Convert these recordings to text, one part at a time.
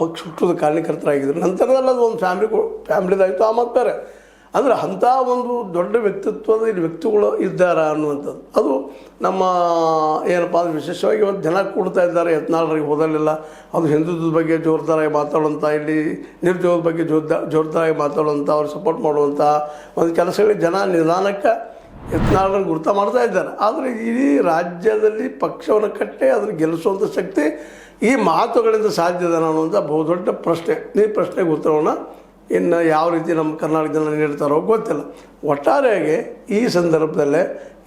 ಪಕ್ಷ ಹುಟ್ಟೋದು ಕಾರಣಕರ್ತರಾಗಿದ್ದರು. ನಂತರದಲ್ಲಿ ಅದು ಒಂದು ಫ್ಯಾಮಿಲಿದಾಗಿತ್ತು. ಆ ಮತ್ತು ಬೇರೆ ಅಂದರೆ ಅಂಥ ಒಂದು ದೊಡ್ಡ ವ್ಯಕ್ತಿತ್ವದ ಇಲ್ಲಿ ವ್ಯಕ್ತಿಗಳು ಇದ್ದಾರ ಅನ್ನುವಂಥದ್ದು ಅದು ನಮ್ಮ ಏನಪ್ಪ ಅಂದರೆ ವಿಶೇಷವಾಗಿ ಇವತ್ತು ಜನ ಕೂಡ್ತಾ ಇದ್ದಾರೆ. ಯತ್ನಾಳರಿಗೆ ಹೋದಲ್ಲೆಲ್ಲ ಅದು ಹಿಂದುತ್ವದ ಬಗ್ಗೆ ಜೋರ್ದಾರಾಗಿ ಮಾತಾಡುವಂಥ, ಇಲ್ಲಿ ನಿರುದ್ಯೋಗದ ಬಗ್ಗೆ ಜೋರ್ದಾರಾಗಿ ಮಾತಾಡುವಂಥ, ಅವ್ರು ಸಪೋರ್ಟ್ ಮಾಡುವಂಥ ಒಂದು ಕೆಲಸಗಳಿಗೆ ಜನ ನಿಧಾನಕ್ಕೆ ಯತ್ನಾಳರನ್ನು ಗುರುತ ಮಾಡ್ತಾ ಇದ್ದಾರೆ. ಆದರೆ ಇಡೀ ರಾಜ್ಯದಲ್ಲಿ ಪಕ್ಷವನ್ನು ಕಟ್ಟಿ ಅದನ್ನು ಗೆಲ್ಲಿಸುವಂಥ ಶಕ್ತಿ ಈ ಮಾತುಗಳಿಂದ ಸಾಧ್ಯದನ ಅನ್ನುವಂಥ ಬಹುದೊಡ್ಡ ಪ್ರಶ್ನೆ. ಈ ಪ್ರಶ್ನೆಗೆ ಉತ್ತರವನ್ನು ಇನ್ನು ಯಾವ ರೀತಿ ನಮ್ಮ ಕರ್ನಾಟಕ ಜನ ನೀಡ್ತಾರೋ ಗೊತ್ತಿಲ್ಲ. ಒಟ್ಟಾರೆಯಾಗಿ ಈ ಸಂದರ್ಭದಲ್ಲೇ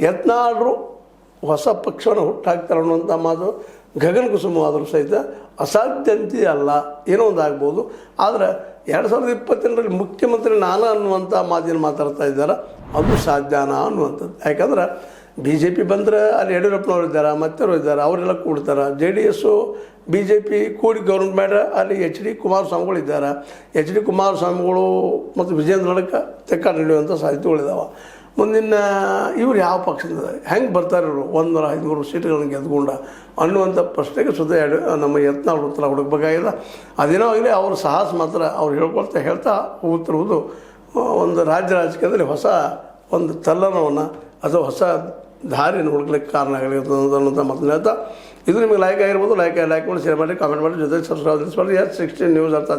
ಯತ್ನಾಳರು ಹೊಸ ಪಕ್ಷವನ್ನು ಹುಟ್ಟಾಕ್ತಾರೆ ಅನ್ನುವಂಥ ಮಾತು ಗಗನಕುಸುಮವಾದರೂ ಸಹಿತ ಅಸಾಧ್ಯ ಅಲ್ಲ, ಏನೋ ಒಂದು ಆಗ್ಬೋದು. ಆದರೆ 2028ರಲ್ಲಿ ಮುಖ್ಯಮಂತ್ರಿ ನಾನು ಅನ್ನುವಂಥ ಮಾತಿನ ಮಾತಾಡ್ತಾ ಇದ್ದಾರೆ, ಅದು ಸಾಧ್ಯನಾ ಅನ್ನುವಂಥದ್ದು. ಯಾಕಂದ್ರೆ BJP ಬಂದರೆ ಅಲ್ಲಿ ಯಡಿಯೂರಪ್ಪನವ್ರು ಇದ್ದಾರೆ, ಮತ್ತವರು ಇದ್ದಾರೆ, ಅವರೆಲ್ಲ ಕೂಡ್ತಾರೆ. JDS BJP ಕೂಡಿ ಗೌರ್ಮೆಂಟ್ ಮಾಡ್ರೆ ಅಲ್ಲಿ HD ಕುಮಾರಸ್ವಾಮಿಗಳು ಇದ್ದಾರೆ. HD ಕುಮಾರಸ್ವಾಮಿಗಳು ಮತ್ತು ವಿಜೇಂದ್ರ ನಡಕ ತೆಕ್ಕ ನಡೆಯುವಂಥ ಸಾಧ್ಯತೆಗಳಿದ್ದಾವೆ. ಮುಂದಿನ ಇವ್ರು ಯಾವ ಪಕ್ಷದಿಂದ ಹೆಂಗೆ ಬರ್ತಾರೆ ಇವರು 100-500 ಸೀಟ್ಗಳನ್ನು ಗೆದ್ದುಕೊಂಡ ಅನ್ನುವಂಥ ಪ್ರಶ್ನೆಗೆ ಸುದ್ದಿ ನಮ್ಮ ಯತ್ನಾಳ್ ಉತ್ತರ ಹುಡುಕಬೇಕಾಗಿಲ್ಲ. ಅದೇನೋ ಆಗಲಿ ಅವ್ರ ಸಾಹಸ ಮಾತ್ರ ಅವ್ರು ಹೇಳ್ತಾ ಹೋಗುತ್ತಿರುವುದು ಒಂದು ರಾಜ್ಯ ರಾಜಕೀಯದಲ್ಲಿ ಹೊಸ ಒಂದು ತಲ್ಲಣವನ್ನು ಅಥವಾ ಹೊಸ ದಾರಿಯನ್ನು ಹುಡುಕ್ಲಿಕ್ಕೆ ಕಾರಣ ಆಗಲಿಕ್ಕೆ ಅನ್ನೋಂಥ ಮಾತನ್ನು ಹೇಳ್ತಾ, ಇದು ನಿಮಗೆ ಲೈಕ್ ಆಗಿರ್ಬೋದು. ಲೈಕ್ ಮಾಡಿ, ಶೇರ್ ಮಾಡಿ, ಕಾಮೆಂಟ್ ಮಾಡಿ, ಜೊತೆಗೆ ಸಬ್ಸ್ಕ್ರೈಬ್ ಮಾಡಿ. S16 ನ್ಯೂಸ್ ಅರ್ಥ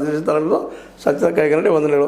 ಸತ್ಯ ಕೈಗನ್ನಡಿ ವಂದನೆಗಳು.